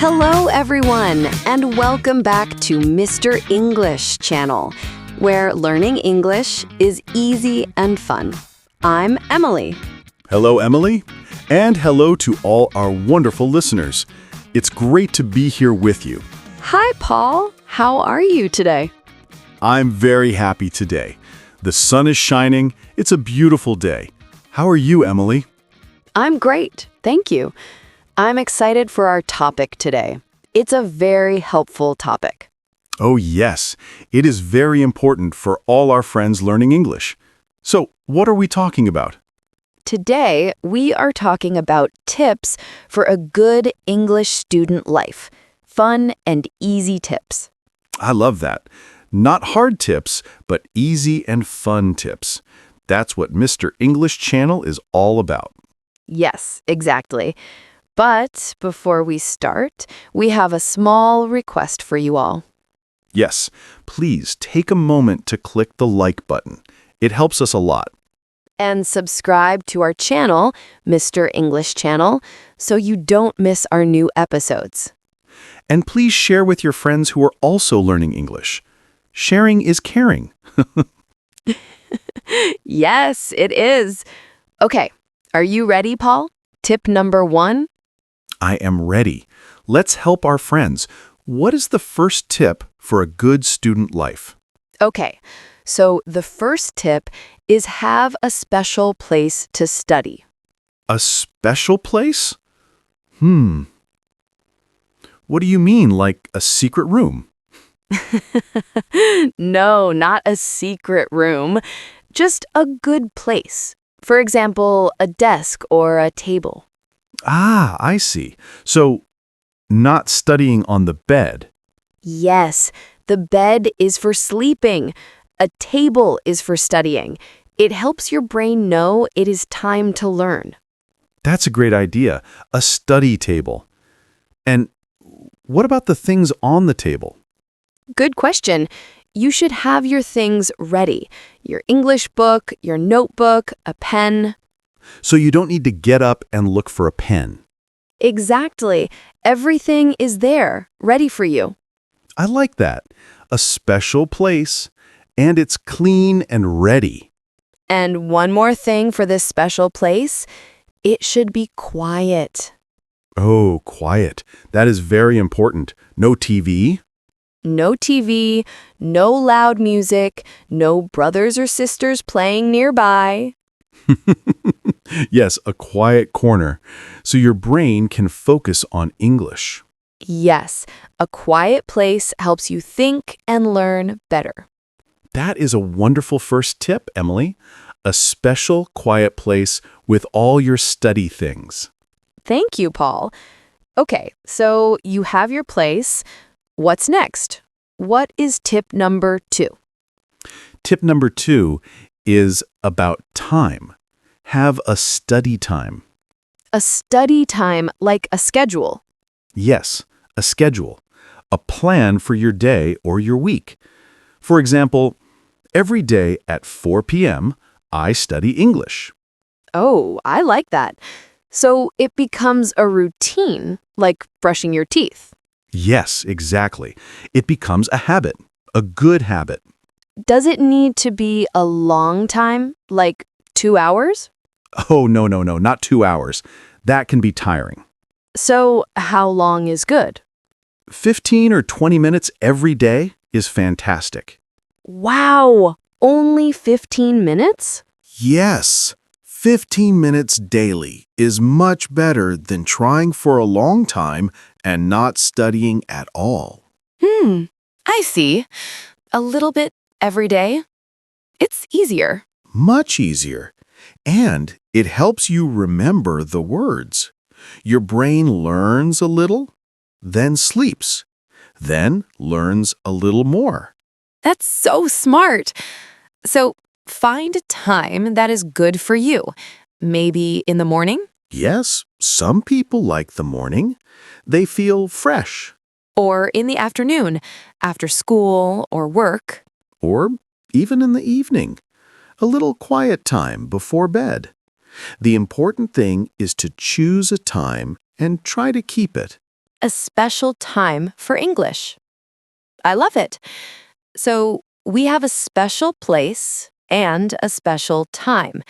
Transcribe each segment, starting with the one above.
Hello, everyone, and welcome back to Mr. English channel, where learning English is easy and fun. I'm Emily. Hello, Emily, and hello to all our wonderful listeners. It's great to be here with you. Hi, Paul. How are you today? I'm very happy today. The sun is shining. It's a beautiful day. How are you, Emily? I'm great, thank you. I'm excited for our topic today. It's a very helpful topic. Oh, yes. It is very important for all our friends learning English. So, what are we talking about? Today, we are talking about tips for a good English student life. Fun and easy tips. I love that. Not hard tips, but easy and fun tips. That's what Mr. English Channel is all about. Yes, exactly. But before we start, we have a small request for you all. Yes, please take a moment to click the like button. It helps us a lot. And subscribe to our channel, Mr. English Channel, so you don't miss our new episodes. And please share with your friends who are also learning English. Sharing is caring. Yes, it is. Okay, are you ready, Paul? Tip number 1? I am ready. Let's help our friends. What is the first tip for a good student life? Okay, so the first tip is have a special place to study. A special place? What do you mean, like a secret room? No, not a secret room, just a good place. For example, a desk or a table. Ah, I see. So, not studying on the bed. Yes, the bed is for sleeping. A table is for studying. It helps your brain know it is time to learn. That's a great idea. A study table. And what about the things on the table? Good question. You should have your things ready. Your English book, your notebook, a pen. So you don't need to get up and look for a pen. Exactly. Everything is there, ready for you. I like that. A special place, and it's clean and ready. And one more thing for this special place, it should be quiet. Oh, quiet. That is very important. No TV? No TV, no loud music, no brothers or sisters playing nearby. Yes, a quiet corner, so your brain can focus on English. Yes, a quiet place helps you think and learn better. That is a wonderful first tip, Emily. A special, quiet place with all your study things. Thank you, Paul. Okay, so you have your place. What's next? What is tip number 2? Tip number 2 is about time. Have a study time. A study time like a schedule. Yes, a schedule. A plan for your day or your week. For example, every day at 4 p.m., I study English. Oh, I like that. So it becomes a routine, like brushing your teeth. Yes, exactly. It becomes a habit, a good habit. Does it need to be a long time, like 2 hours? Oh, no, not 2 hours. That can be tiring. So how long is good? 15 or 20 minutes every day is fantastic. Wow, only 15 minutes? Yes, 15 minutes daily is much better than trying for a long time and not studying at all. I see. A little bit every day? It's easier. Much easier. And it helps you remember the words. Your brain learns a little, then sleeps, then learns a little more. That's so smart. So find a time that is good for you. Maybe in the morning? Yes, some people like the morning. They feel fresh. Or in the afternoon, after school or work. Or even in the evening. A little quiet time before bed. The important thing is to choose a time and try to keep it. a special time for English. I love it. So we have a special place and a special time.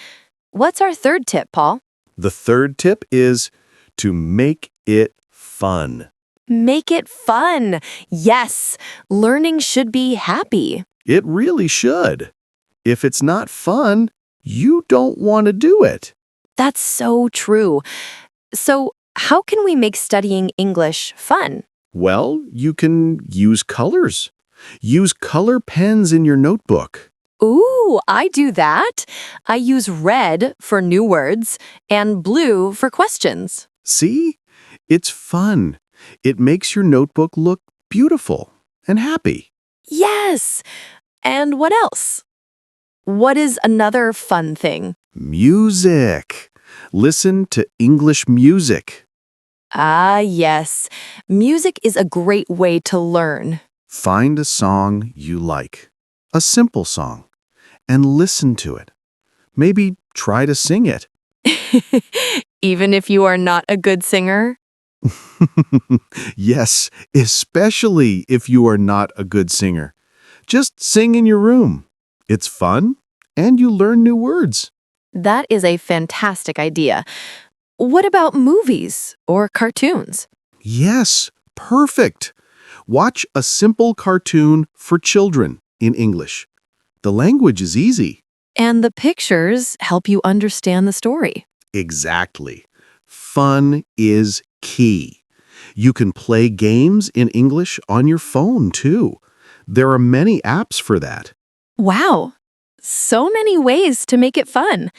What's our third tip, Paul? The third tip is to make it fun. Make it fun. Yes, learning should be happy. It really should. If it's not fun, you don't want to do it. That's so true. So, how can we make studying English fun? Well, you can use colors. Use color pens in your notebook. Ooh, I do that. I use red for new words and blue for questions. See? It's fun. It makes your notebook look beautiful and happy. Yes. And what else? What is another fun thing? Music. Listen to English music. Ah, yes. Music is a great way to learn. Find a song you like, a simple song, and listen to it. Maybe try to sing it. Even if you are not a good singer? Yes, especially if you are not a good singer. Just sing in your room. It's fun, and you learn new words. That is a fantastic idea. What about movies or cartoons? Yes, perfect. Watch a simple cartoon for children in English. The language is easy. And the pictures help you understand the story. Exactly. Fun is key. You can play games in English on your phone, too. There are many apps for that. Wow, so many ways to make it fun.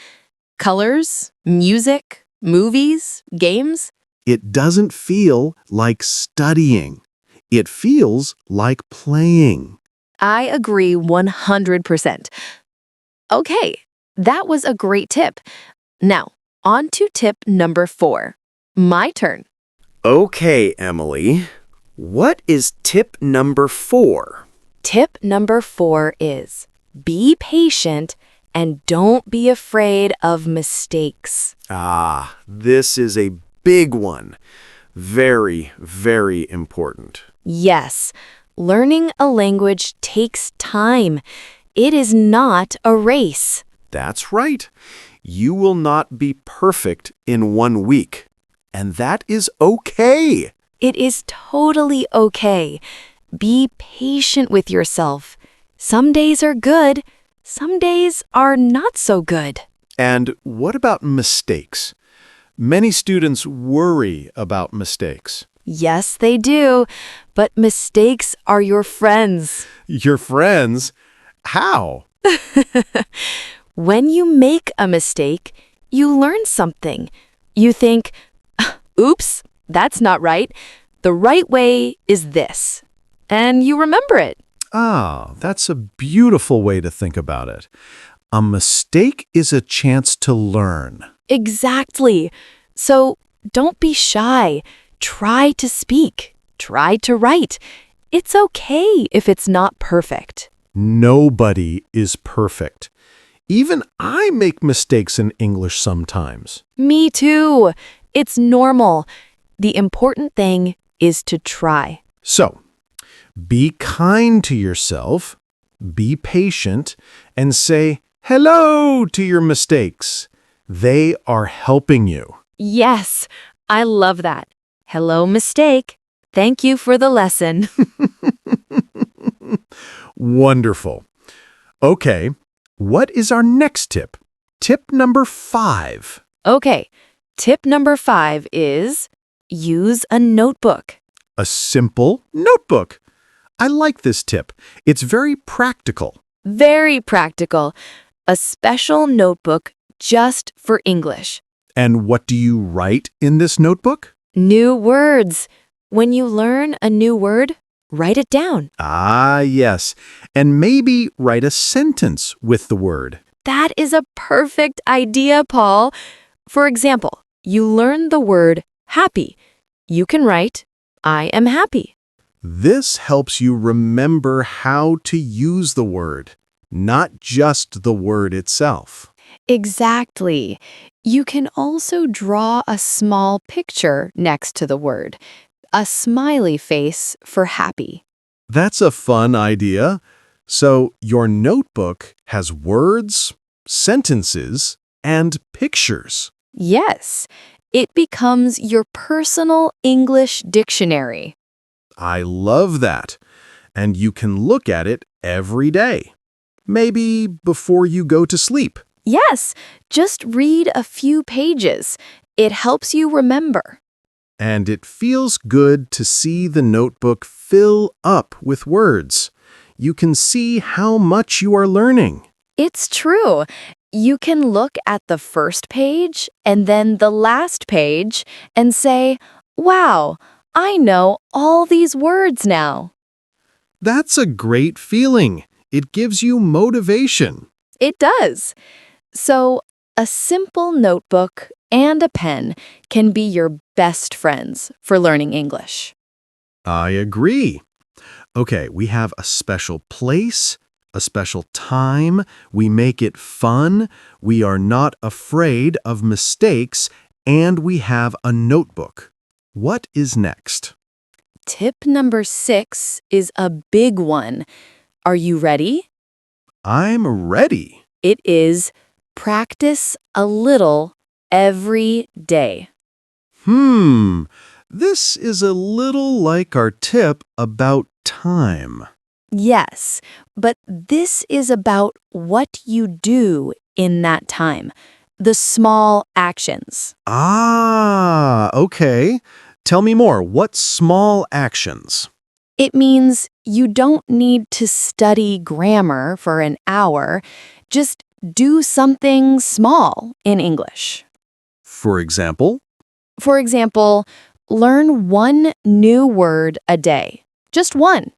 Colors, music, movies, games. It doesn't feel like studying. It feels like playing. I agree 100%. Okay, that was a great tip. Now, on to tip number 4. My turn. Okay, Emily. What is tip number 4? Tip number 4 is be patient and don't be afraid of mistakes. Ah, this is a big one. Very, very important. Yes, learning a language takes time. It is not a race. That's right. You will not be perfect in 1 week. And that is okay. It is totally okay. Be patient with yourself. Some days are good, some days are not so good. And what about mistakes? Many students worry about mistakes. Yes, they do, but mistakes are your friends. Your friends? How? When you make a mistake, you learn something. You think, oops, that's not right. The right way is this. And you remember it. Ah, that's a beautiful way to think about it. A mistake is a chance to learn. Exactly. So don't be shy. Try to speak. Try to write. It's okay if it's not perfect. Nobody is perfect. Even I make mistakes in English sometimes. Me too. It's normal. The important thing is to try. So, be kind to yourself, be patient, and say hello to your mistakes. They are helping you. Yes, I love that. Hello, mistake. Thank you for the lesson. Wonderful. Okay, what is our next tip? Tip number 5. Okay, tip number 5 is use a notebook. A simple notebook. I like this tip. It's very practical. Very practical. A special notebook just for English. And what do you write in this notebook? New words. When you learn a new word, write it down. Ah, yes. And maybe write a sentence with the word. That is a perfect idea, Paul. For example, you learn the word happy. You can write, I am happy. This helps you remember how to use the word, not just the word itself. Exactly. You can also draw a small picture next to the word. a smiley face for happy. That's a fun idea. So your notebook has words, sentences, and pictures. Yes, it becomes your personal English dictionary. I love that. And you can look at it every day. Maybe before you go to sleep. Yes, just read a few pages. It helps you remember. And it feels good to see the notebook fill up with words. You can see how much you are learning. It's true. You can look at the first page and then the last page and say, wow, I know all these words now. That's a great feeling. It gives you motivation. It does. So, a simple notebook and a pen can be your best friends for learning English. I agree. Okay, we have a special place, a special time. We make it fun. We are not afraid of mistakes, and we have a notebook. What is next? Tip number 6 is a big one. Are you ready? I'm ready. It is practice a little every day. This is a little like our tip about time. Yes, but this is about what you do in that time, the small actions. Ah, okay. Tell me more. What small actions? It means you don't need to study grammar for an hour. Just do something small in English. For example? For example, learn one new word a day. Just one.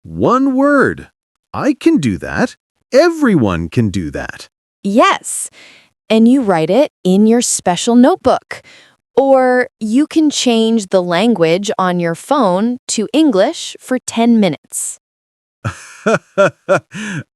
One word. I can do that. Everyone can do that. Yes, and you write it in your special notebook. Or you can change the language on your phone to English for 10 minutes.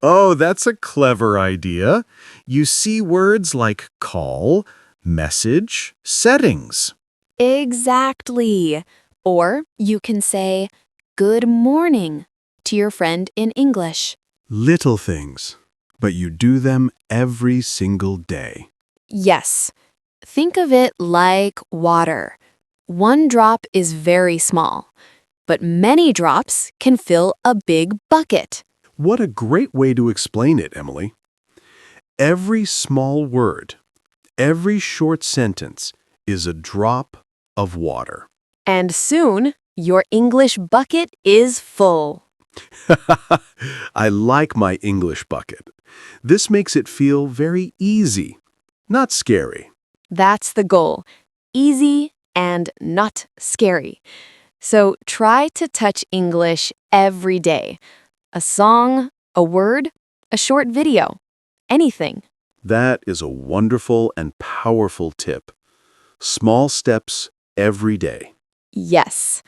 Oh, that's a clever idea. You see words like call, message, settings. Exactly. Or you can say, good morning to your friend in English. Little things, but you do them every single day. Yes. Think of it like water. One drop is very small, but many drops can fill a big bucket. What a great way to explain it, Emily. Every small word, every short sentence is a drop of water. And soon, your English bucket is full. I like my English bucket. This makes it feel very easy, not scary. That's the goal. Easy and not scary. So try to touch English every day. A song, a word, a short video, anything. That is a wonderful and powerful tip. Small steps every day. Yes.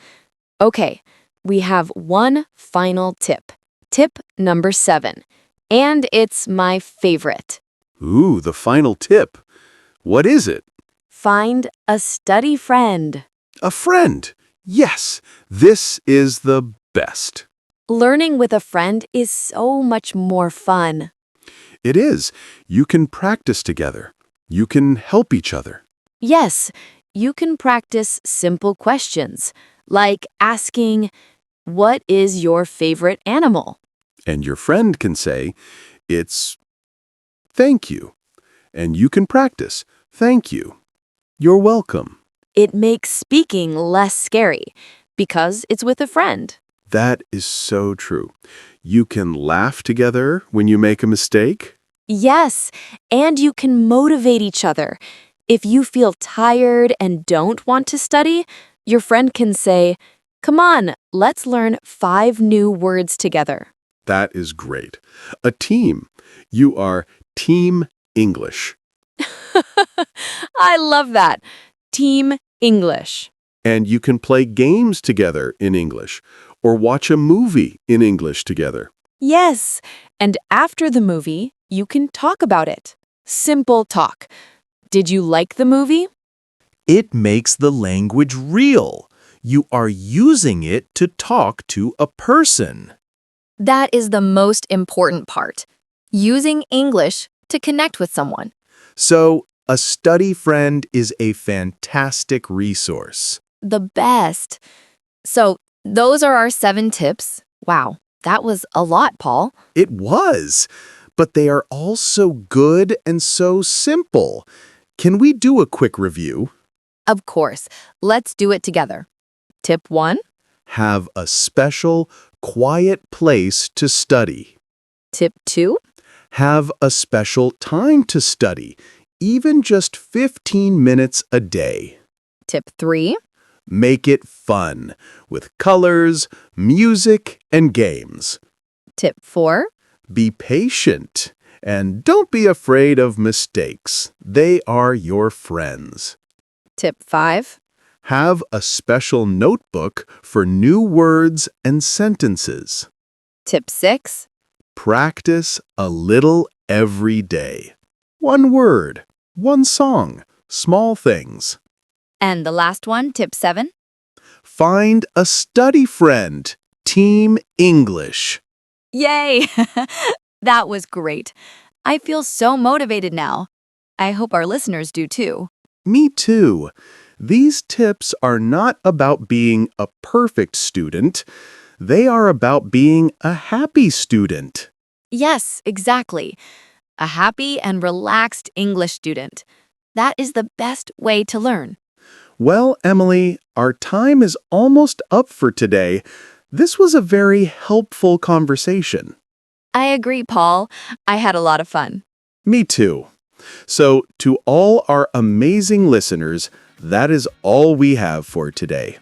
Okay, we have one final tip. Tip number 7. And it's my favorite. Ooh, the final tip. What is it? Find a study friend. A friend. Yes, this is the best. Learning with a friend is so much more fun. It is. You can practice together. You can help each other. Yes, you can practice simple questions, like asking, what is your favorite animal? And your friend can say, it's thank you. And you can practice, thank you. You're welcome. It makes speaking less scary because it's with a friend. That is so true. You can laugh together when you make a mistake. Yes, and you can motivate each other. If you feel tired and don't want to study, your friend can say, come on, let's learn 5 new words together. That is great. A team. You are Team English. I love that. Team English. And you can play games together in English or watch a movie in English together. Yes, and after the movie, you can talk about it. Simple talk. Did you like the movie? It makes the language real. You are using it to talk to a person. That is the most important part. Using English to connect with someone. So, a study friend is a fantastic resource. The best. So, those are our 7 tips. Wow, that was a lot, Paul. It was, but they are all so good and so simple. Can we do a quick review? Of course. Let's do it together. Tip 1. Have a special, quiet place to study. Tip 2. Have a special time to study, even just 15 minutes a day. Tip 3. Make it fun, with colors, music, and games. Tip 4. Be patient, and don't be afraid of mistakes. They are your friends. Tip 5. Have a special notebook for new words and sentences. Tip 6. Practice a little every day. One word, one song, small things. And the last one, tip 7. Find a study friend. Team English. Yay! That was great. I feel so motivated now. I hope our listeners do too. Me too. These tips are not about being a perfect student. They are about being a happy student. Yes, exactly. A happy and relaxed English student. That is the best way to learn. Well, Emily, our time is almost up for today. This was a very helpful conversation. I agree, Paul. I had a lot of fun. Me too. So, to all our amazing listeners, that is all we have for today.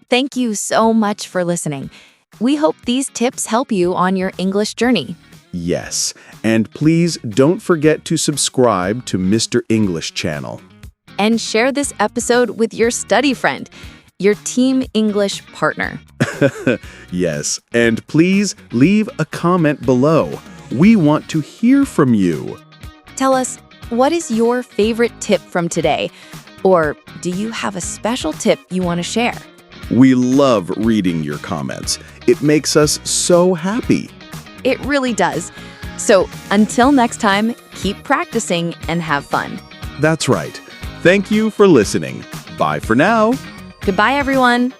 Thank you so much for listening. We hope these tips help you on your English journey. Yes, and please don't forget to subscribe to Mr. English channel. And share this episode with your study friend, your Team English partner. Yes, and please leave a comment below. We want to hear from you. Tell us, what is your favorite tip from today? Or do you have a special tip you want to share? We love reading your comments. It makes us so happy. It really does. So until next time, keep practicing and have fun. That's right. Thank you for listening. Bye for now. Goodbye, everyone.